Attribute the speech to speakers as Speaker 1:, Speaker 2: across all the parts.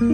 Speaker 1: Hi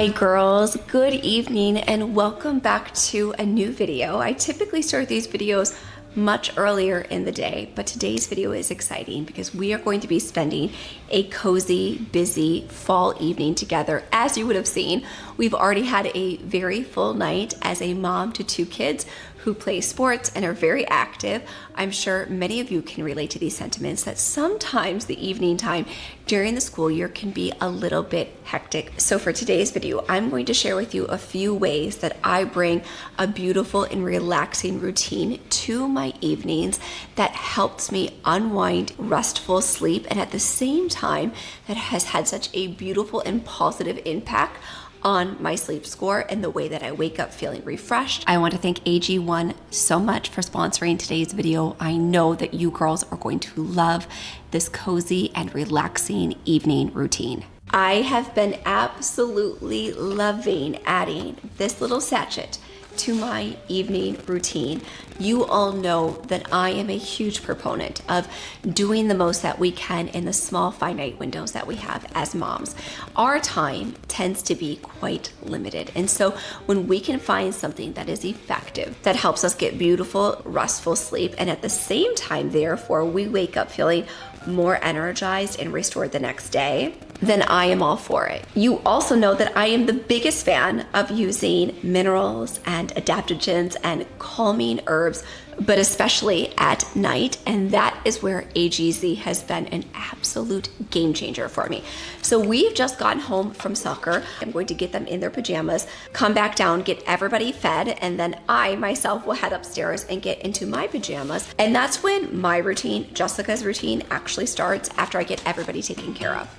Speaker 1: girls, good evening and welcome back to a new video. I typically start these videos much earlier in the day, but today's video is exciting because we are going to be spending a cozy, busy fall evening together. As you would have seen, we've already had a very full night as a mom to two kids who play sports and are very active. I'm sure many of you can relate to these sentiments that sometimes the evening time during the school year can be a little bit hectic. So for today's video, I'm going to share with you a few ways that I bring a beautiful and relaxing routine to my evenings that helps me unwind, restful sleep, and at the same time that has had such a beautiful and positive impact on my sleep score and the way that I wake up feeling refreshed. I want to thank AG1 so much for sponsoring today's video. I know that you girls are going to love this cozy and relaxing evening routine. I have been absolutely loving adding this little sachet to my evening routine. You all know that I am a huge proponent of doing the most that we can in the small finite windows that we have as moms. Our time tends to be quite limited, and so when we can find something that is effective, that helps us get beautiful, restful sleep, and at the same time, therefore, we wake up feeling more energized and restored the next day, then I am all for it. You also know that I am the biggest fan of using minerals and adaptogens and calming herbs, but especially at night, and that is where AGZ has been an absolute game changer for me. So we've just gotten home from soccer. I'm going to get them in their pajamas, come back down, get everybody fed, and then I myself will head upstairs and get into my pajamas. And that's when my routine, Jessica's routine, actually starts after I get everybody taken care of.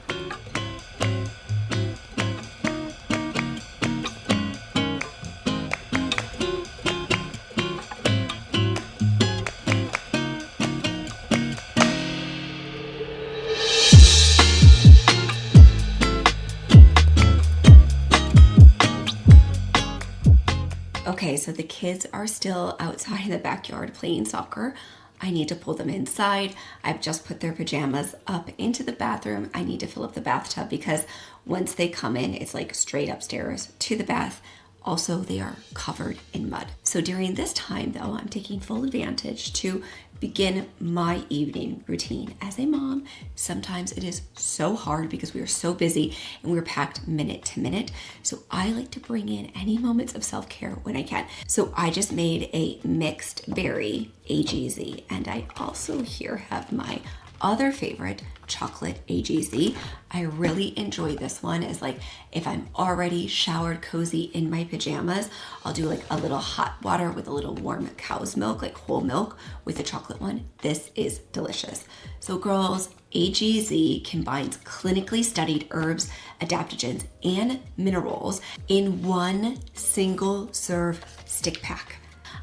Speaker 1: Okay, so the kids are still outside in the backyard playing soccer. I need to pull them inside. I've just put their pajamas up into the bathroom. I need to fill up the bathtub because once they come in, it's like straight upstairs to the bath. Also, they are covered in mud. So during this time though, I'm taking full advantage to begin my evening routine. As a mom, sometimes it is so hard because we are so busy and we're packed minute to minute. So I like to bring in any moments of self-care when I can. So I just made a mixed berry AGZ, and I also here have my other favorite chocolate AGZ. I really enjoy this one. Is like if I'm already showered cozy in my pajamas, I'll do like a little hot water with a little warm cow's milk, like whole milk with the chocolate one. This is delicious. So girls, AGZ combines clinically studied herbs, adaptogens, and minerals in one single serve stick pack.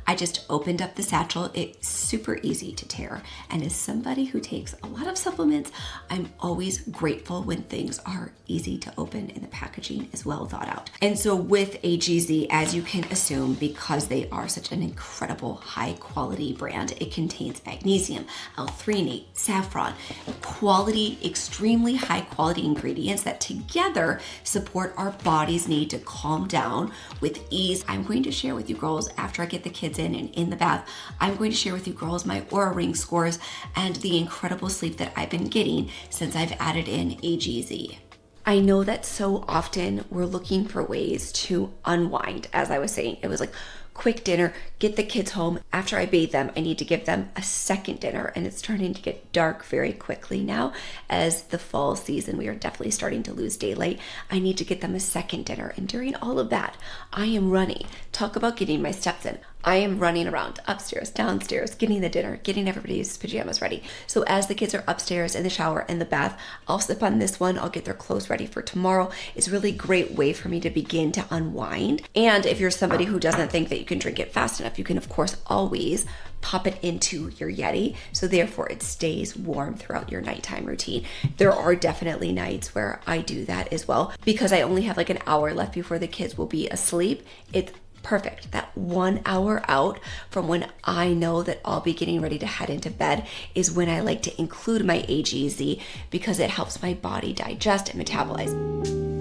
Speaker 1: I just opened up the satchel. It's super easy to tear. And as somebody who takes a lot of supplements, I'm always grateful when things are easy to open and the packaging is well thought out. And so with AGZ, as you can assume, because they are such an incredible high quality brand, it contains magnesium, L-threonate, saffron, quality, extremely high quality ingredients that together support our body's need to calm down with ease. I'm going to share with you girls after I get the kids in and in the bath, I'm going to share with you girls my Oura Ring scores and the incredible sleep that I've been getting since I've added in AGZ. I know that so often we're looking for ways to unwind. As I was saying, it was like quick dinner, get the kids home. After I bathe them, I need to give them a second dinner, and it's starting to get dark very quickly now. As the fall season, we are definitely starting to lose daylight. I need to get them a second dinner, and during all of that, I am running. Talk about getting my steps in. I am running around upstairs, downstairs, getting the dinner, getting everybody's pajamas ready. So as the kids are upstairs in the shower and the bath, I'll sip on this one. I'll get their clothes ready for tomorrow. It's a really great way for me to begin to unwind. And if you're somebody who doesn't think that you can drink it fast enough, you can of course always pop it into your Yeti, so therefore it stays warm throughout your nighttime routine. There are definitely nights where I do that as well, because I only have like an hour left before the kids will be asleep. It's perfect. That 1 hour out from when I know that I'll be getting ready to head into bed is when I like to include my AGZ, because it helps my body digest and metabolize.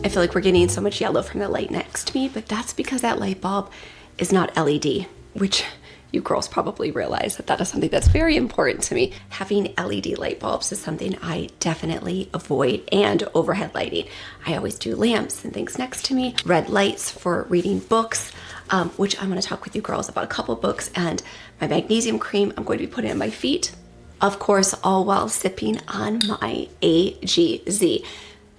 Speaker 1: I feel like we're getting so much yellow from the light next to me, but that's because that light bulb is not LED, which you girls probably realize that that is something that's very important to me. Having LED light bulbs is something I definitely avoid, and overhead lighting. I always do lamps and things next to me, red lights for reading books, which I'm going to talk with you girls about a couple books, and my magnesium cream I'm going to be putting on my feet. Of course, all while sipping on my AGZ.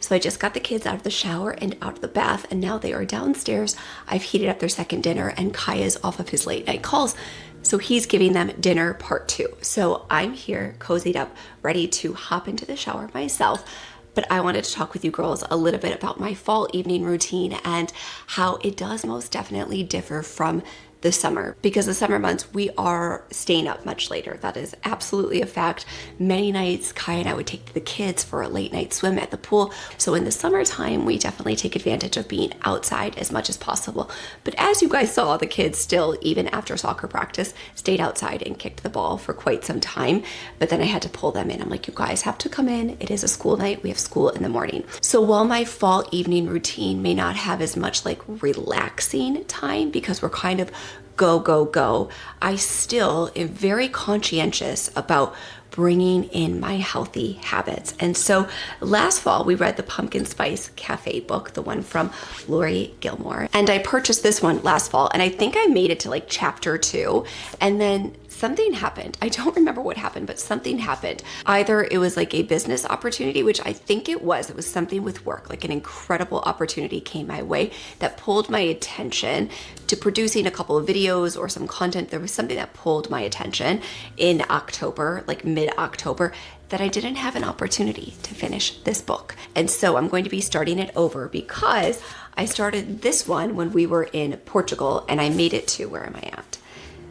Speaker 1: So I just got the kids out of the shower and out of the bath, and now they are downstairs. I've heated up their second dinner, and Kaya's off of his late night calls. So he's giving them dinner part 2. So I'm here cozied up, ready to hop into the shower myself. But I wanted to talk with you girls a little bit about my fall evening routine and how it does most definitely differ from the summer, because the summer months we are staying up much later. That is absolutely a fact. Many nights Kai and I would take the kids for a late night swim at the pool. So in the summertime we definitely take advantage of being outside as much as possible. But as you guys saw, the kids still, even after soccer practice, stayed outside and kicked the ball for quite some time. But then I had to pull them in. I'm like, you guys have to come in. It is a school night. We have school in the morning. So while my fall evening routine may not have as much like relaxing time, because we're kind of go, go, go, I still am very conscientious about bringing in my healthy habits. And so last fall we read the Pumpkin Spice Cafe book, the one from Lori Gilmore. And I purchased this one last fall, and I think I made it to like chapter 2, and then something happened. I don't remember what happened, but something happened. Either it was like a business opportunity, which I think it was something with work, like an incredible opportunity came my way that pulled my attention to producing a couple of videos or some content. There was something that pulled my attention in October, like mid-October, that I didn't have an opportunity to finish this book. And so I'm going to be starting it over, because I started this one when we were in Portugal, and I made it to, where am I at?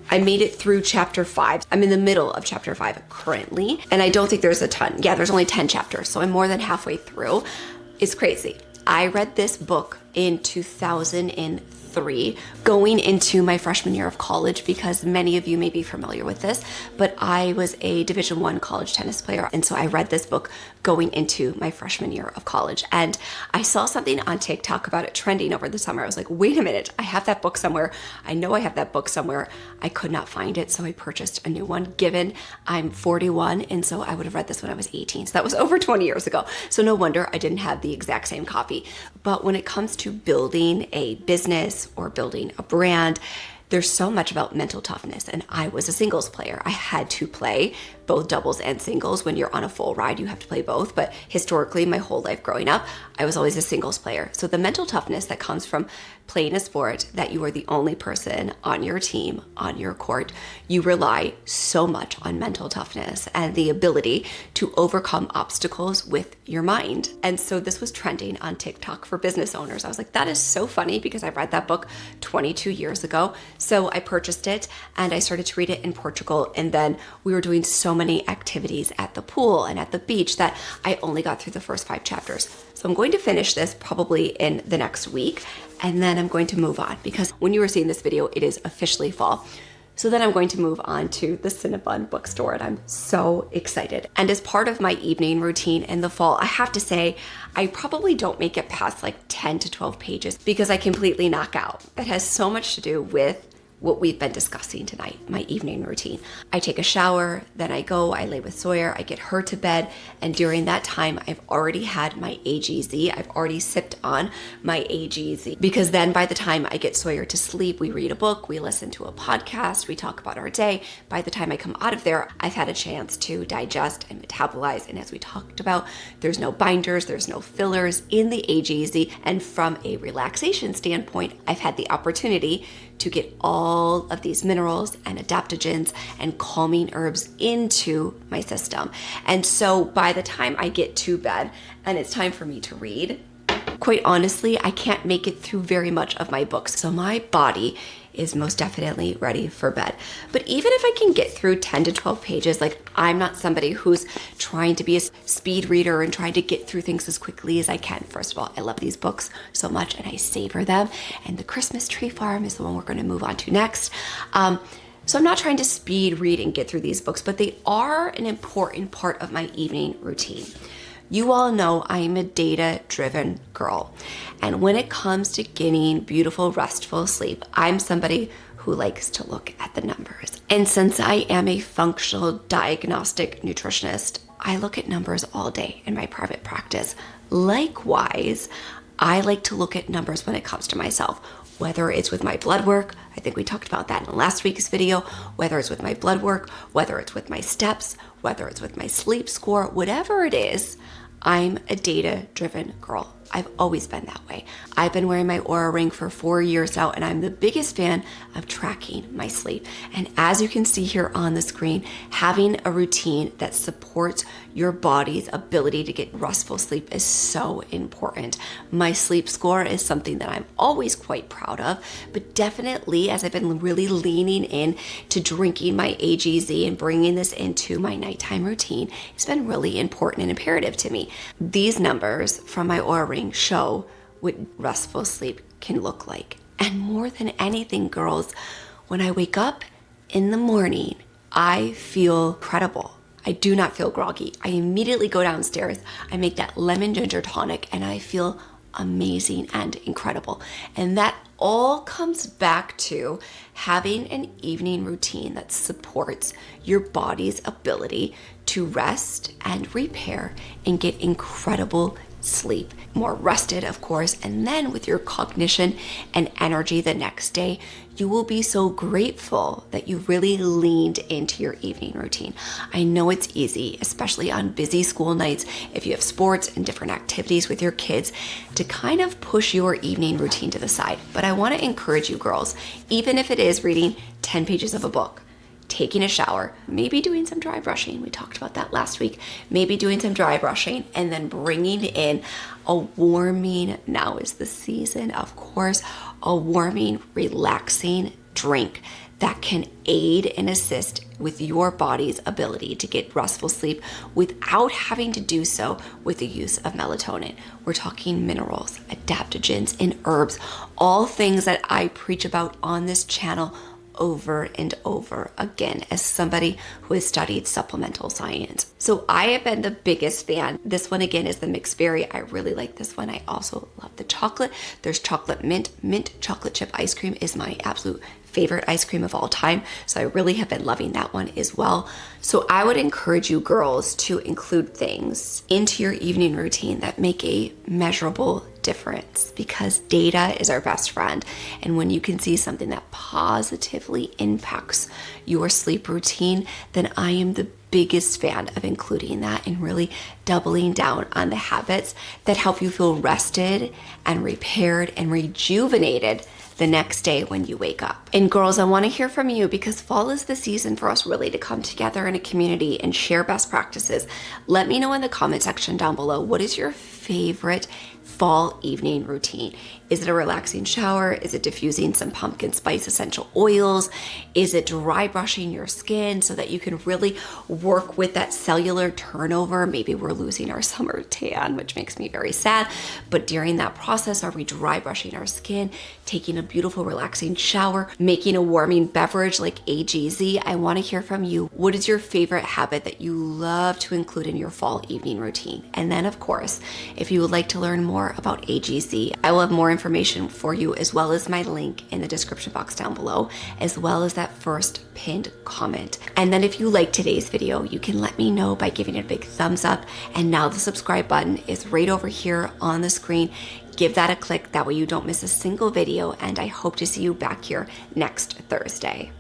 Speaker 1: I made it through chapter 5. I'm in the middle of chapter 5 currently, and I don't think there's a ton. Yeah, there's only 10 chapters, so I'm more than halfway through. It's crazy. I read this book in 2003, going into my freshman year of college, because many of you may be familiar with this, but I was a Division I college tennis player, and so I read this book going into my freshman year of college. And I saw something on TikTok about it trending over the summer. I was like, wait a minute, I have that book somewhere. I know I have that book somewhere. I could not find it, so I purchased a new one, given I'm 41, and so I would have read this when I was 18. So that was over 20 years ago. So no wonder I didn't have the exact same copy. But when it comes to building a business or building a brand, there's so much about mental toughness. And I was a singles player. I had to play both doubles and singles. When you're on a full ride, you have to play both. But historically, my whole life growing up, I was always a singles player. So the mental toughness that comes from playing a sport that you are the only person on your team, on your court, you rely so much on mental toughness and the ability to overcome obstacles with your mind. And so this was trending on TikTok for business owners. I was like, that is so funny because I read that book 22 years ago. So I purchased it and I started to read it in Portugal. And then we were doing so many activities at the pool and at the beach that I only got through the first 5 chapters. So I'm going to finish this probably in the next week, and then I'm going to move on because when you are seeing this video, it is officially fall. So then I'm going to move on to the Cinnabon bookstore, and I'm so excited. And as part of my evening routine in the fall, I have to say, I probably don't make it past like 10 to 12 pages because I completely knock out. It has so much to do with what we've been discussing tonight, my evening routine. I take a shower, then I lay with Sawyer, I get her to bed, and during that time, I've already had my AGZ. I've already sipped on my AGZ because then by the time I get Sawyer to sleep, we read a book, we listen to a podcast, we talk about our day. By the time I come out of there, I've had a chance to digest and metabolize, and as we talked about, there's no binders, there's no fillers in the AGZ, and from a relaxation standpoint, I've had the opportunity to get all of these minerals and adaptogens and calming herbs into my system. And so by the time I get to bed and it's time for me to read, quite honestly, I can't make it through very much of my books. So my body is most definitely ready for bed. But even if I can get through 10 to 12 pages, like I'm not somebody who's trying to be a speed reader and trying to get through things as quickly as I can. First of all, I love these books so much and I savor them. And The Christmas Tree Farm is the one we're going to move on to next. So I'm not trying to speed read and get through these books, but they are an important part of my evening routine. You all know I'm a data-driven girl. And when it comes to getting beautiful, restful sleep, I'm somebody who likes to look at the numbers. And since I am a functional diagnostic nutritionist, I look at numbers all day in my private practice. Likewise, I like to look at numbers when it comes to myself, whether it's with my blood work. I think we talked about that in last week's video, whether it's with my blood work, whether it's with my steps, whether it's with my sleep score, whatever it is, I'm a data-driven girl. I've always been that way. I've been wearing my Oura Ring for 4 years now, and I'm the biggest fan of tracking my sleep. And as you can see here on the screen, having a routine that supports your body's ability to get restful sleep is so important. My sleep score is something that I'm always quite proud of, but definitely as I've been really leaning in to drinking my AGZ and bringing this into my nighttime routine, it's been really important and imperative to me. These numbers from my Oura Ring show what restful sleep can look like. And more than anything, girls, when I wake up in the morning, I feel incredible. I do not feel groggy. I immediately go downstairs, I make that lemon ginger tonic, and I feel amazing and incredible. And that all comes back to having an evening routine that supports your body's ability to rest and repair and get incredible sleep, more rested, of course, and then with your cognition and energy the next day, you will be so grateful that you really leaned into your evening routine. I know it's easy, especially on busy school nights, if you have sports and different activities with your kids, to kind of push your evening routine to the side. But I want to encourage you girls, even if it is reading 10 pages of a book, taking a shower, maybe doing some dry brushing. We talked about that last week. Maybe doing some dry brushing and then bringing in a warming, now is the season, of course, a warming, relaxing drink that can aid and assist with your body's ability to get restful sleep without having to do so with the use of melatonin. We're talking minerals, adaptogens, and herbs, all things that I preach about on this channel over and over again as somebody who has studied supplemental science. So I have been the biggest fan. This one again is the mixed berry. I really like this one. I also love the chocolate. There's chocolate mint. Mint chocolate chip ice cream is my absolute favorite ice cream of all time. So I really have been loving that one as well. So I would encourage you girls to include things into your evening routine that make a measurable difference, because data is our best friend. And when you can see something that positively impacts your sleep routine, then I am the biggest fan of including that and really doubling down on the habits that help you feel rested and repaired and rejuvenated the next day when you wake up. And girls, I want to hear from you because fall is the season for us really to come together in a community and share best practices. Let me know in the comment section down below, what is your favorite fall evening routine? Is it a relaxing shower? Is it diffusing some pumpkin spice essential oils? Is it dry brushing your skin so that you can really work with that cellular turnover? Maybe we're losing our summer tan, which makes me very sad. But during that process, are we dry brushing our skin, taking a beautiful relaxing shower, making a warming beverage like AGZ? I want to hear from you. What is your favorite habit that you love to include in your fall evening routine? And then of course, if you would like to learn more about AGZ, I will have more information for you, as well as my link in the description box down below, as well as that first pinned comment. And then if you like today's video, you can let me know by giving it a big thumbs up. And now the subscribe button is right over here on the screen. Give that a click, that way you don't miss a single video, and I hope to see you back here next Thursday.